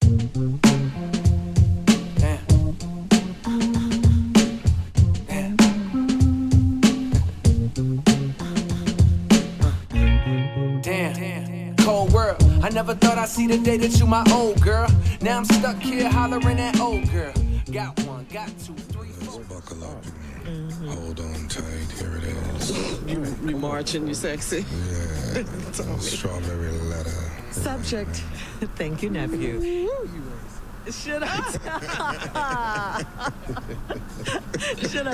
Cold world. I never thought I'd see the day that you my old girl. Now I'm stuck here hollering at old girl. Got one, got two, three, four. Buckle up and hold on tight. Here it is. You marching, you sexy. Yeah. Strawberry letter. Subject. Thank you, nephew. Should I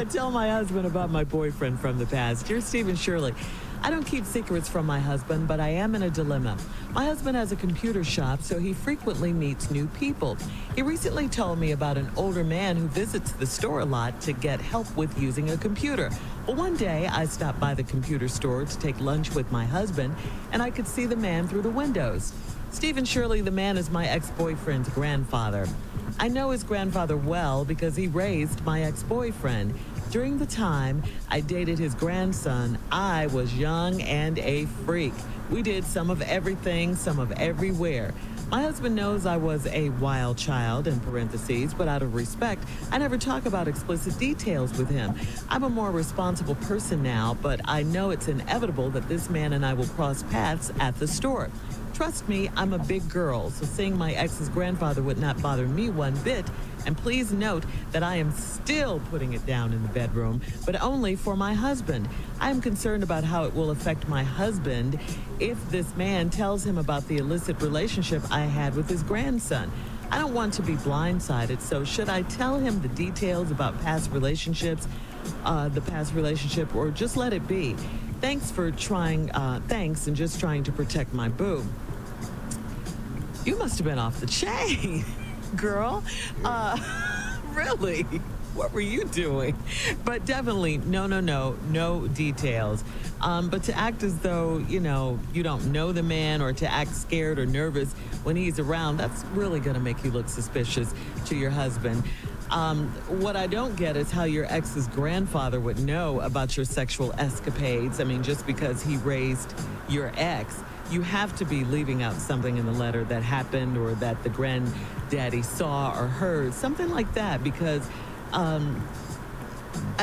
tell my husband about my boyfriend from the past? Dear Stephen Shirley, I don't keep secrets from my husband, but I am in a dilemma. My husband has a computer shop, so he frequently meets new people. He recently told me about an older man who visits the store a lot to get help with using a computer. Well, one day I stopped by the computer store to take lunch with my husband, and I could see the man through the windows. Stephen Shirley, the man is my ex-boyfriend's grandfather. I know his grandfather well because he raised my ex-boyfriend. During the time I dated his grandson, I was young and a freak. We did some of everything, some of everywhere. My husband knows I was a wild child, in parentheses, but out of respect, I never talk about explicit details with him. I'm a more responsible person now, but I know it's inevitable that this man and I will cross paths at the store. Trust me, I'm a big girl, so seeing my ex's grandfather would not bother me one bit. And please note that I am still putting it down in the bedroom, but only for my husband. I am concerned about how it will affect my husband if this man tells him about the illicit relationship I had with his grandson. I don't want to be blindsided, so should I tell him the details about past relationships, or just let it be? Thanks for trying, thanks, and just trying to protect my boo. You must have been off the chain, girl. Really? What were you doing? But definitely, no details. But to act as though, you don't know the man, or to act scared or nervous when he's around, that's really going to make you look suspicious to your husband. What I don't get is how your ex's grandfather would know about your sexual escapades. I mean, just because he raised your ex, you have to be leaving out something in the letter that happened or that the granddaddy saw or heard, something like that, because I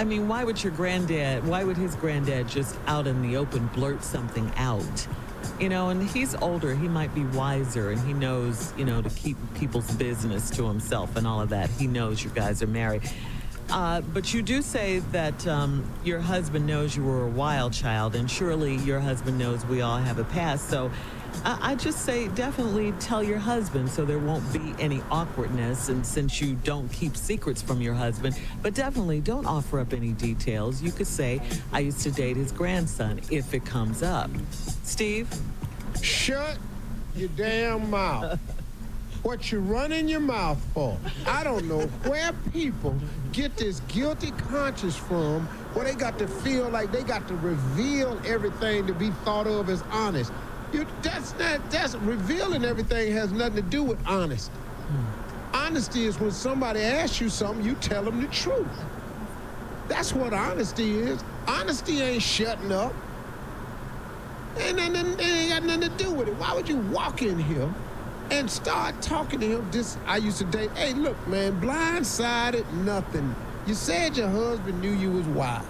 mean, why would his granddad just out in the open blurt something out? And he's older, he might be wiser, and he knows, to keep people's business to himself and all of that. He knows you guys are married. But you do say that your husband knows you were a wild child, and surely your husband knows we all have a past. So I just say definitely tell your husband so there won't be any awkwardness, and since you don't keep secrets from your husband, but definitely don't offer up any details. You could say, I used to date his grandson, if it comes up. Steve? Shut your damn mouth. What you running your mouth for? I don't know where people get this guilty conscience from, where they got to feel like they got to reveal everything to be thought of as honest. That's revealing everything has nothing to do with honesty. Honesty is when somebody asks you something, you tell them the truth. That's what honesty is. Honesty ain't shutting up. It ain't got nothing to do with it. Why would you walk in here and start talking to him? I used to date. Hey, look, man, blindsided, nothing. You said your husband knew you was wild.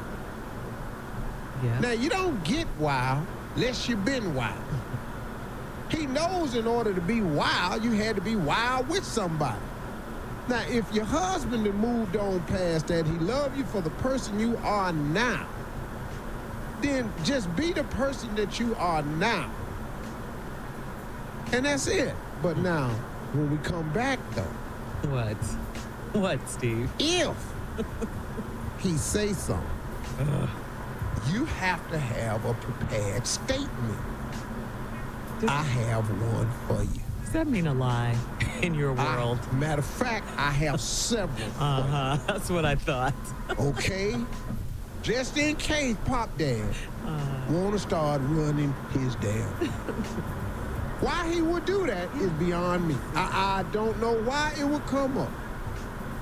Yeah. Now, you don't get wild unless you've been wild. He knows in order to be wild, you had to be wild with somebody. Now, if your husband had moved on past that, he loved you for the person you are now, then just be the person that you are now. And that's it. But now, when we come back, though. What, Steve? If he say something, you have to have a prepared statement. I have one for you. Does that mean a lie in your world? Matter of fact, I have several. That's what I thought. Okay? Just in case Pop Dad want to start running his damn. Why he would do that is beyond me. I don't know why it would come up.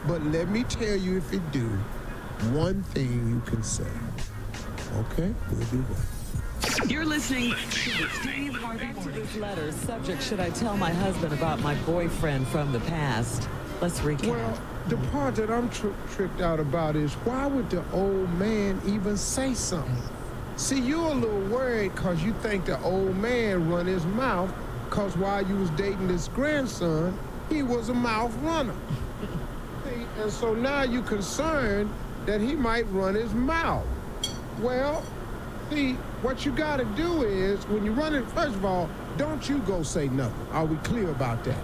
But let me tell you, if it do, one thing you can say. Okay? We'll be back. You're listening to Steve Harvey. Back to this letter. Subject, should I tell my husband about my boyfriend from the past? Let's recap. Well, the part that I'm tricked out about is why would the old man even say something? See, you're a little worried because you think the old man run his mouth because while you was dating this grandson, he was a mouth runner. See, and so now you're concerned that he might run his mouth. Well, see, what you got to do is, when you run it, first of all, don't you go say nothing. Are we clear about that?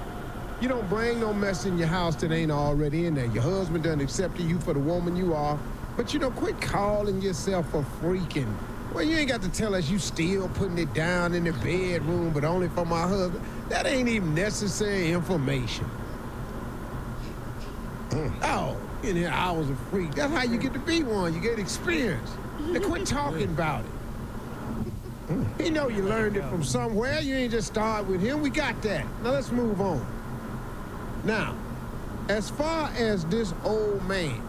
You don't bring no mess in your house that ain't already in there. Your husband done accepted you for the woman you are, but you don't quit calling yourself a freaking. Well, you ain't got to tell us you still putting it down in the bedroom, but only for my husband. That ain't even necessary information. Oh, in here, I was a freak. That's how you get to be one. You get experience. Now quit talking about it. You know you learned it from somewhere. You ain't just start with him. We got that. Now let's move on. Now, as far as this old man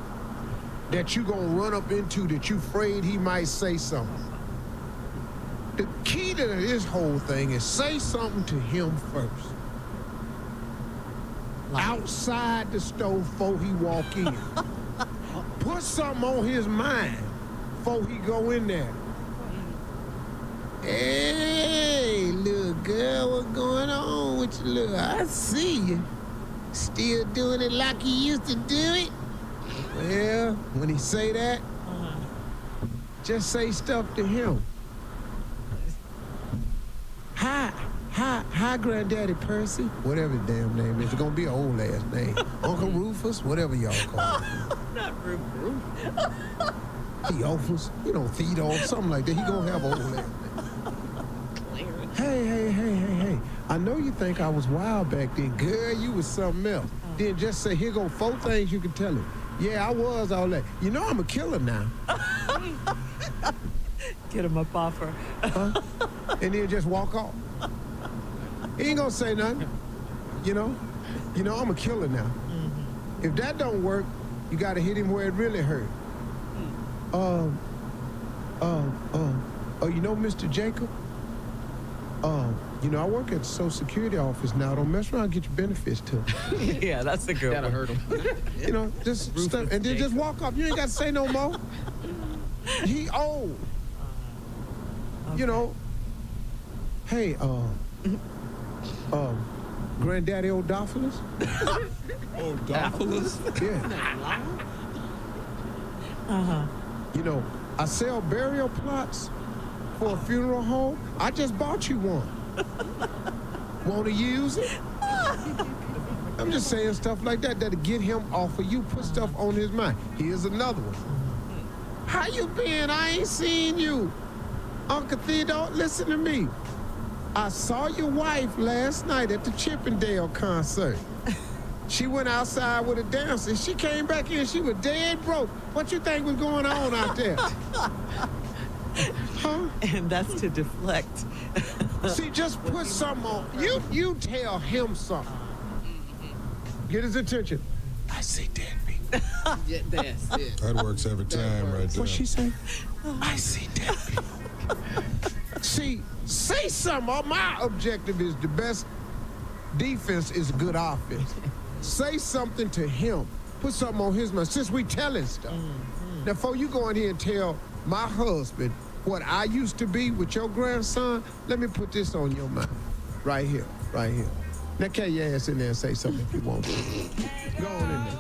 that you gonna run up into that you afraid he might say something, the key to this whole thing is say something to him first. Outside the stove before he walk in. Put something on his mind before he go in there. Hey, little girl, what's going on with you, little? I see you. Still doing it like you used to do it? Well, when he say that, just say stuff to him. Hi, Granddaddy Percy. Whatever his damn name is. It's gonna be an old last name. Uncle Rufus, whatever y'all call him. Not Rufus. Theophilus, Theodore, something like that. He gonna have an old last name. Hey. I know you think I was wild back then. Girl, you was something else. Then just say, here go 4 things you can tell him. Yeah, I was all that. You know I'm a killer now. Get him up off her. And then just walk off. He ain't gonna say nothing. You know I'm a killer now. If that don't work, you gotta hit him where it really hurt. You know Mr. Jacob? I work at the Social Security office now. Don't mess around and get your benefits too. Yeah, that's a good one. That'll hurt him. Just stuff, and then just walk off. You ain't got to say no more. He old. Okay. Hey, Granddaddy Odophilus? Odophilus? Yeah. I sell burial plots for a funeral home. I just bought you one. Want to use it? I'm just saying stuff like that that'll get him off of you, put stuff on his mind. Here's another one. How you been? I ain't seen you. Uncle Theodore, listen to me. I saw your wife last night at the Chippendale concert. She went outside with a dancer. She came back in, she was dead broke. What you think was going on out there? Huh? And that's to deflect. See, just put something on. You tell him something. Get his attention. I see dead people. Yeah, that's it. That works every time right there. What'd she say? I see dead people. See, say something. My objective is the best defense is good offense. Say something to him. Put something on his mind. Since we telling stuff. Now, before you go in here and tell my husband what I used to be with your grandson, let me put this on your mind. Right here. Now, carry your ass in there and say something if you want to. Go on in there.